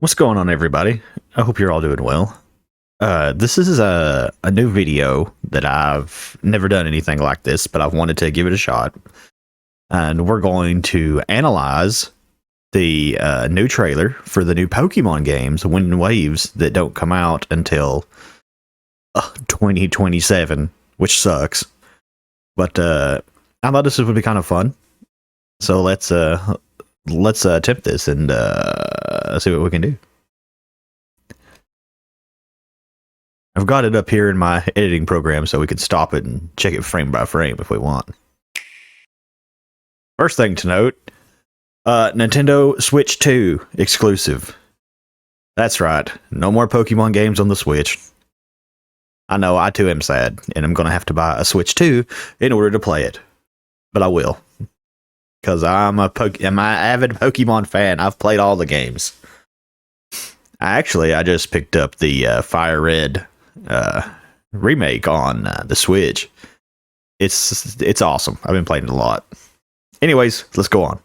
What's going on, everybody? I hope you're all doing well. This is a new video that I've never done anything like this, but I've wanted to give it a shot. And we're going to analyze the new trailer for the new Pokemon games, Wind and Waves, that don't come out until 2027, which sucks. But I thought this would be kind of fun. So let's attempt this and see what we can do. I've got it up here in my editing program so we can stop it and check it frame by frame if we want. First thing to note, Nintendo Switch 2 exclusive. That's right, no more Pokemon games on the Switch. I know, I too am sad, and I'm going to have to buy a Switch 2 in order to play it. But I will. Because I'm an avid Pokemon fan. I've played all the games. I just picked up the Fire Red remake on the Switch. It's awesome. I've been playing it a lot. Anyways, let's go on.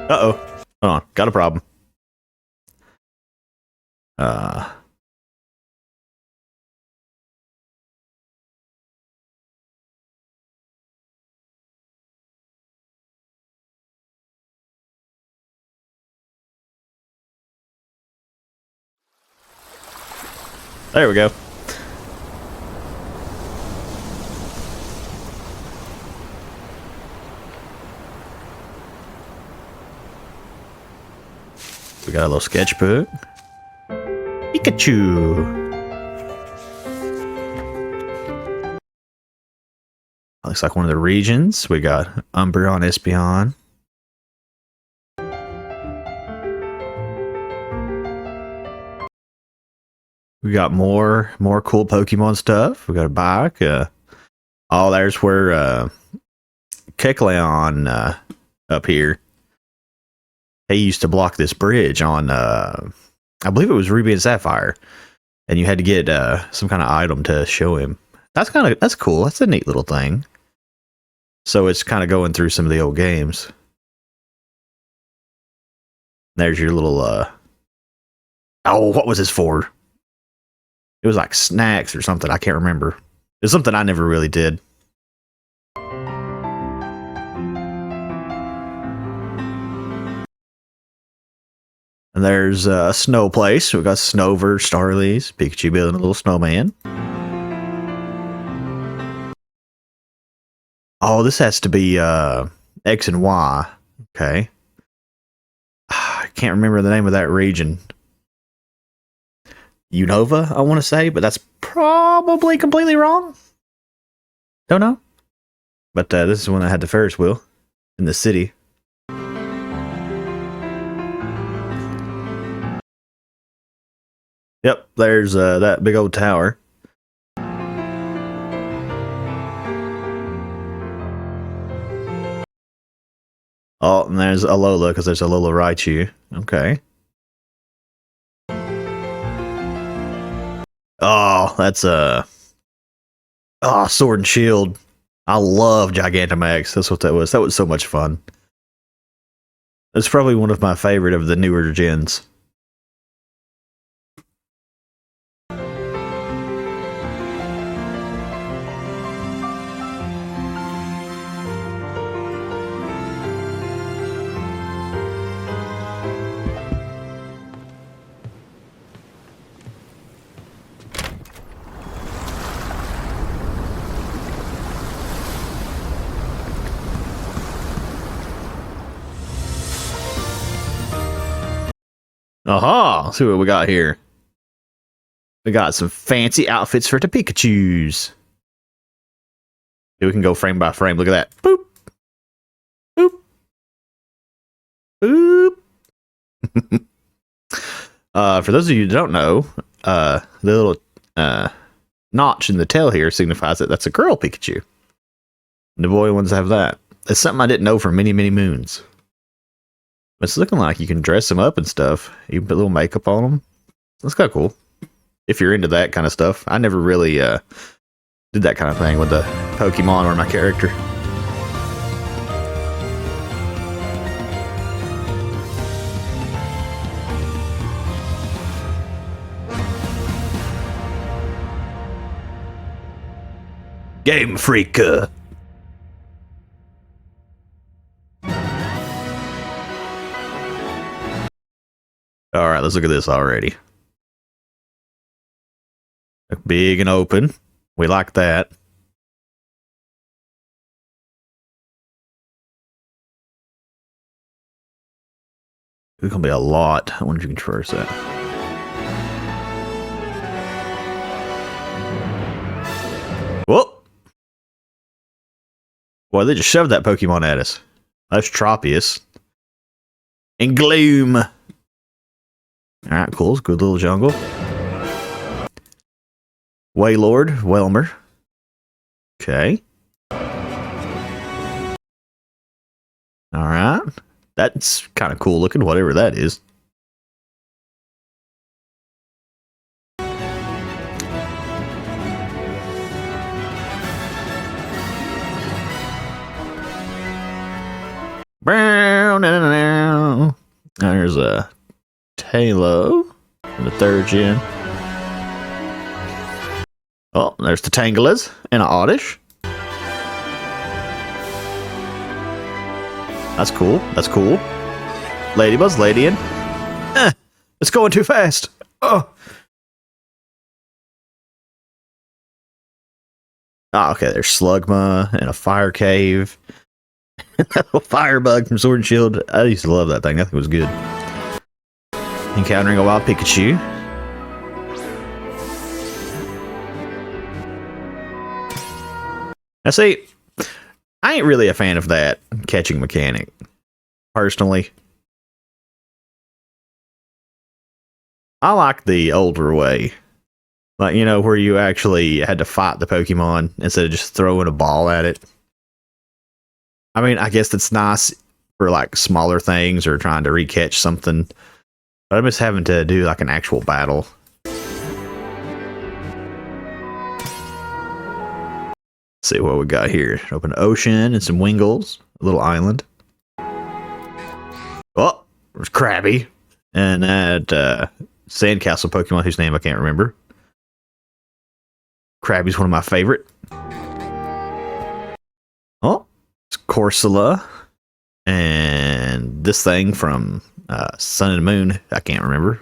Uh-oh. Hold on. Got a problem. There we go. We got a little sketchbook. Pikachu. Looks like one of the regions. We got Umbreon, Espeon. We got more cool Pokemon stuff. We got a bike. There's where Kecleon up here. He used to block this bridge on I believe it was Ruby and Sapphire, and you had to get some kind of item to show him. That's cool. That's a neat little thing. So it's kind of going through some of the old games. There's your little what was this for? It was like snacks or something. I can't remember. It's something I never really did. And there's a snow place. We got Snover, Starlies, Pikachu building a little snowman. Oh, this has to be X and Y. Okay. I can't remember the name of that region. Unova, I want to say, but that's probably completely wrong. Don't know. But this is when I had the Ferris wheel in the city. Yep, there's that big old tower. Oh, and there's Alola, because there's Alola Raichu. Okay. Oh, that's Sword and Shield. I love Gigantamax. That's what that was. That was so much fun. It's probably one of my favorite of the newer gens. Aha! Let's see what we got here. We got some fancy outfits for the Pikachus. We can go frame by frame. Look at that. Boop. Boop. Boop. For those of you who don't know, the little notch in the tail here signifies that that's a girl Pikachu. The boy ones have that. It's something I didn't know for many, many moons. It's looking like you can dress them up and stuff. You can put a little makeup on them. That's kind of cool. If you're into that kind of stuff. I never really did that kind of thing with the Pokemon or my character. Game Freak. Alright, let's look at this already. Big and open. We like that. It's gonna be a lot. I wonder if you can traverse that. Whoa! Boy, they just shoved that Pokemon at us. That's Tropius. And Gloom. Alright, cool. It's a good little jungle. Wailord, Welmer. Okay. Alright. That's kind of cool looking, whatever that is. There's a Talo in the 3rd gen. Oh, there's the Tangalas and an Oddish. That's cool. That's cool. Ladybuzz, Ladian. It's going too fast. Oh. Oh, okay. There's Slugma and a Fire Cave. A Firebug from Sword and Shield. I used to love that thing. That thing was good. Encountering a wild Pikachu. Now see, I ain't really a fan of that catching mechanic, personally. I like the older way. Like, you know, where you actually had to fight the Pokemon instead of just throwing a ball at it. I mean, I guess it's nice for like smaller things or trying to recatch something. But I'm just having to do like an actual battle. Let's see what we got here. Open ocean and some Wingles. A little island. Oh, there's Krabby. And that Sandcastle Pokemon whose name I can't remember. Krabby's one of my favorite. Oh, it's Corsola. And this thing from Sun and Moon, I can't remember.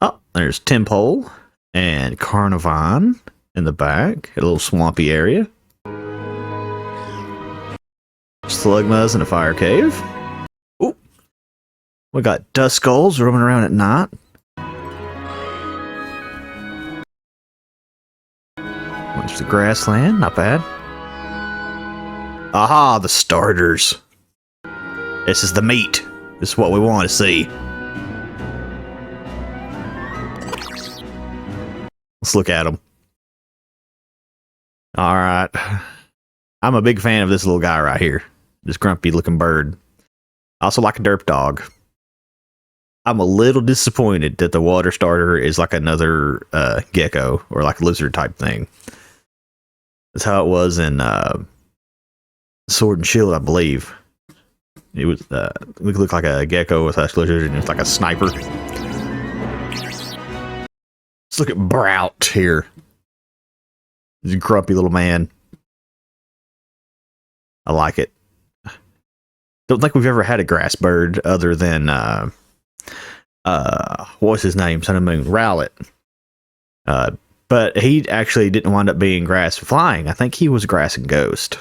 Oh, there's Timpole and Carnivine in the back. A little swampy area. Slugmas in a fire cave. Ooh. We got Duskulls roaming around at night. There's the grassland, not bad. Aha, the starters. This is the meat. This is what we want to see. Let's look at them. Alright. I'm a big fan of this little guy right here. This grumpy looking bird. I also like a derp dog. I'm a little disappointed that the water starter is like another gecko or like a lizard type thing. That's how it was in Sword and Shield, I believe. It was looked like a gecko with a lizard and it's like a sniper. Let's look at Brout here. He's a grumpy little man. I like it. Don't think we've ever had a grass bird other than what's his name? Sun and Moon. Rowlet. But he actually didn't wind up being grass flying. I think he was grass and ghost.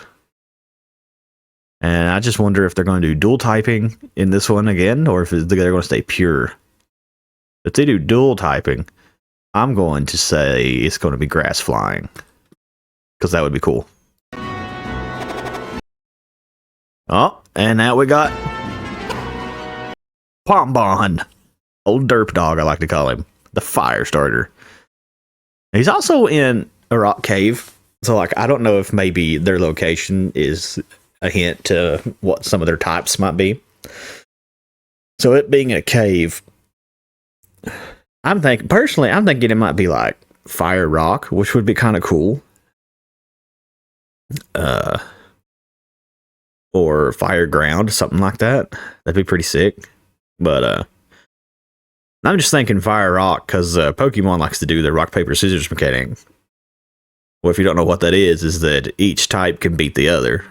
And I just wonder if they're going to do dual typing in this one again, or if they're going to stay pure. If they do dual typing, I'm going to say it's going to be grass flying. Because that would be cool. Oh, and now we got Pombon. Old derp dog, I like to call him. The fire starter. He's also in a rock cave. So, like, I don't know if maybe their location is a hint to what some of their types might be. So it being a cave, I'm thinking it might be like fire rock, which would be kind of cool. Or fire ground, something like that. That'd be pretty sick. But I'm just thinking fire rock because Pokemon likes to do the rock paper scissors mechanic. Well, if you don't know what that is that each type can beat the other.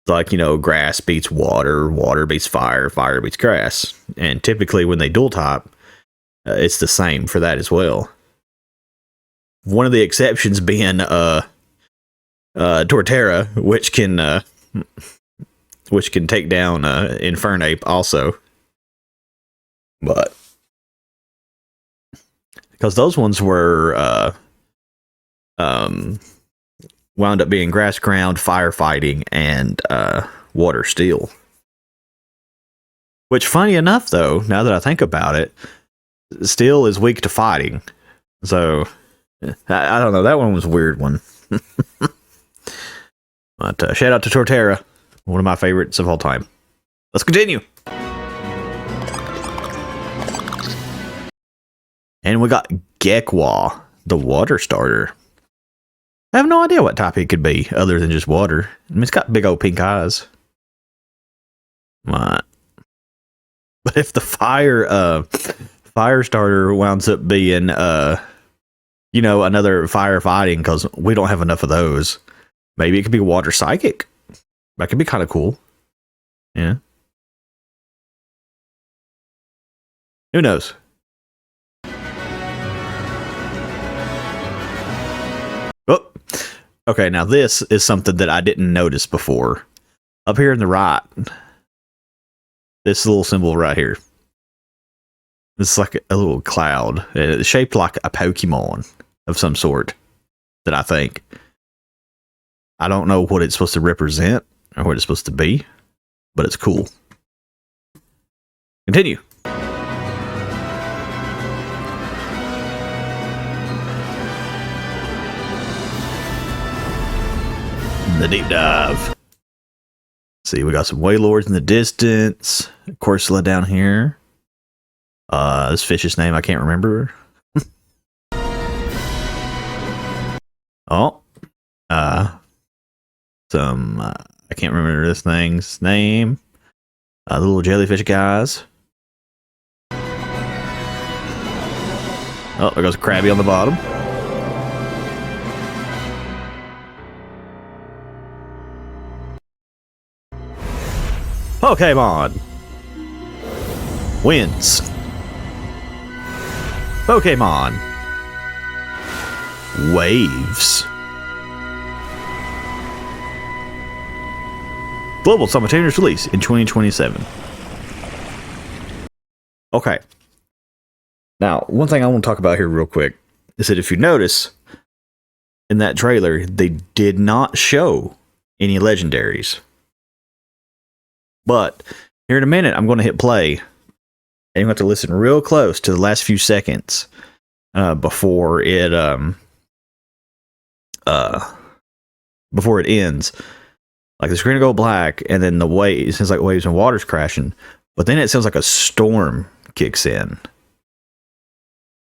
Like, grass beats water, water beats fire, fire beats grass. And typically when they dual type, it's the same for that as well. One of the exceptions being Torterra, which can take down Infernape also. But because those ones were wound up being grass ground, firefighting, and water steel. Which, funny enough, though, now that I think about it, steel is weak to fighting. So, I don't know. That one was a weird one. But shout out to Torterra, one of my favorites of all time. Let's continue. And we got Gekwa, the water starter. I have no idea what type it could be other than just water. I mean, it's got big old pink eyes. But if the fire starter winds up being another firefighting, because we don't have enough of those, maybe it could be water psychic. That could be kind of cool. Yeah. Who knows? Oh, okay. Now this is something that I didn't notice before. Up here in the right, this little symbol right here. It's like a little cloud. It's shaped like a Pokemon of some sort. That I think. I don't know what it's supposed to represent or what it's supposed to be, but it's cool. Continue. The deep dive. See, we got some Wailords in the distance. Corsola down here. This fish's name I can't remember. Oh. I can't remember this thing's name. The little jellyfish guys. Oh, there goes a Krabby on the bottom. Pokémon wins. Pokémon waves. Global simultaneous release in 2027. Okay. Now, one thing I want to talk about here real quick is that if you notice in that trailer, they did not show any legendaries. But here in a minute, I'm going to hit play, and you have to listen real close to the last few seconds before it ends. Like the screen will go black, and then the waves, it sounds like waves and water's crashing, but then it sounds like a storm kicks in.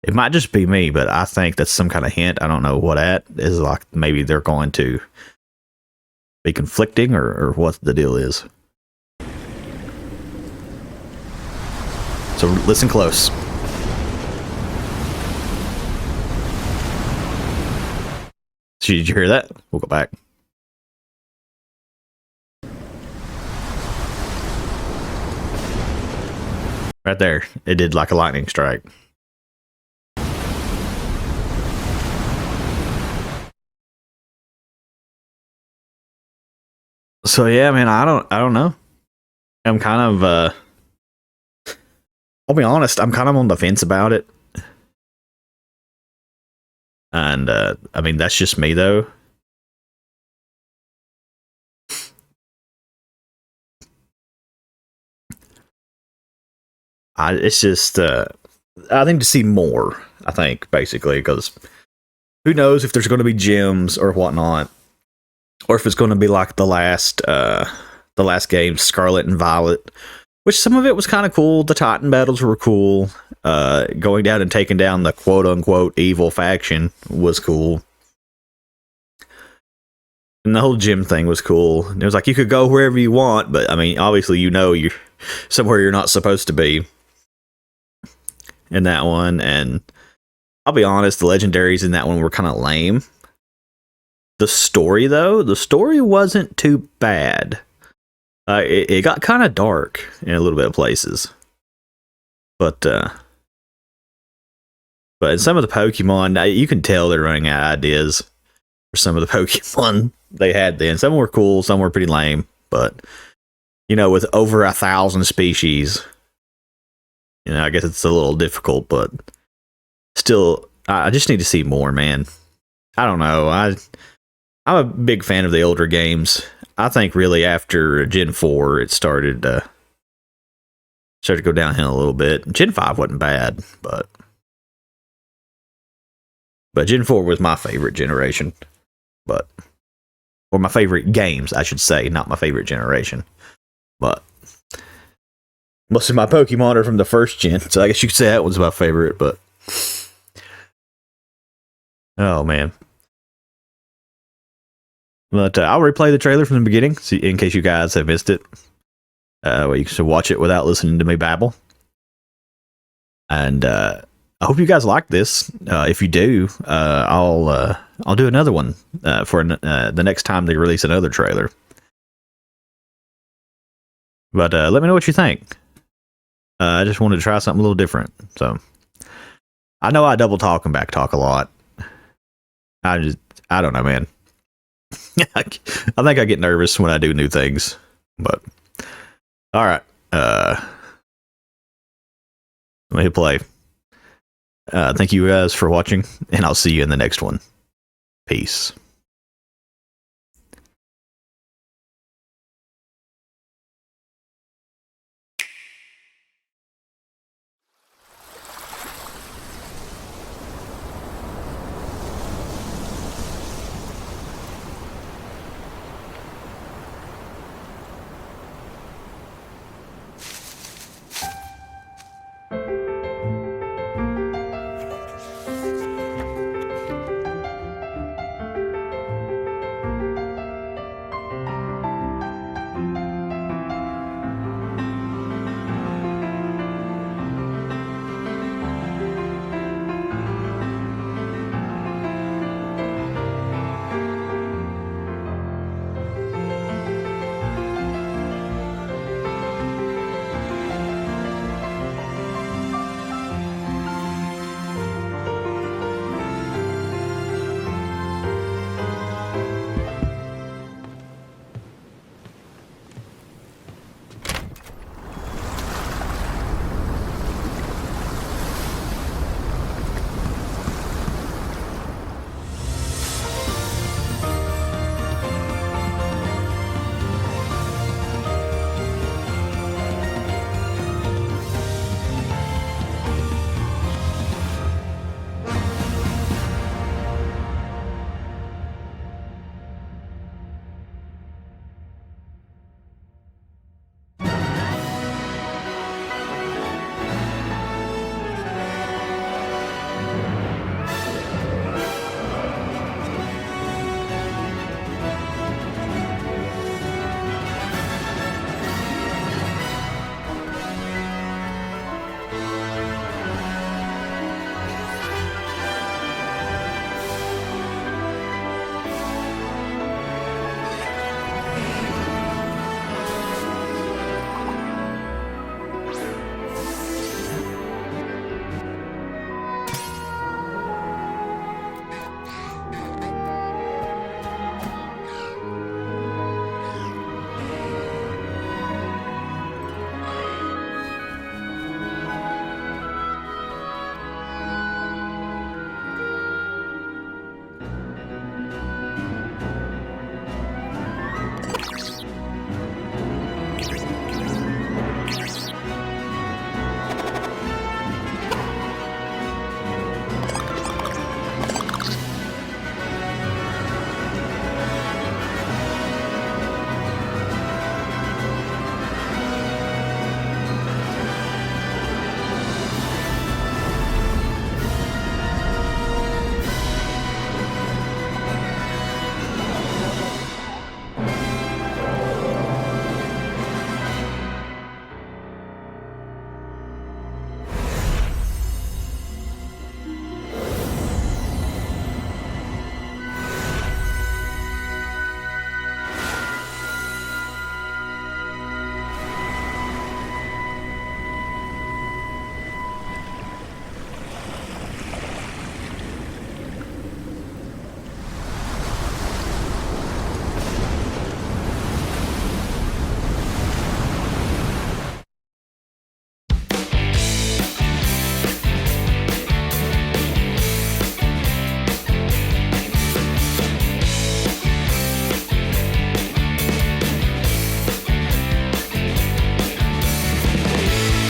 It might just be me, but I think that's some kind of hint. I don't know what that is. Like maybe they're going to be conflicting, or what the deal is. So listen close. So did you hear that? We'll go back. Right there. It did like a lightning strike. So yeah, man, I don't know. I'm kind of I'll be honest, I'm kind of on the fence about it. And I mean, that's just me though. It's just I think to see more, I think, basically, because who knows if there's going to be gyms or whatnot. or if it's going to be like the last game, Scarlet and Violet, which some of it was kind of cool. The Titan battles were cool. Going down and taking down the quote unquote evil faction was cool. And the whole gym thing was cool. It was like you could go wherever you want, but I mean, obviously, you're somewhere you're not supposed to be in that one. And I'll be honest, the legendaries in that one were kind of lame. The story, though, wasn't too bad. It got kind of dark in a little bit of places, but in some of the Pokemon, you can tell they're running out of ideas for some of the Pokemon they had then. Some were cool, some were pretty lame, but with over 1,000 species, I guess it's a little difficult, but still, I just need to see more, man. I don't know. I'm a big fan of the older games. I think really after Gen 4, it started to go downhill a little bit. Gen 5 wasn't bad, but Gen 4 was my favorite generation. Or my favorite games, I should say, not my favorite generation. But most of my Pokemon are from the first gen, so I guess you could say that was my favorite, but oh man. But I'll replay the trailer from the beginning, in case you guys have missed it. You can watch it without listening to me babble. And I hope you guys like this. If you do, I'll do another one for the next time they release another trailer. But let me know what you think. I just wanted to try something a little different. So I know I double talk and back talk a lot. I don't know, man. I think I get nervous when I do new things. But all right. Let me hit play. Thank you guys for watching, and I'll see you in the next one. Peace.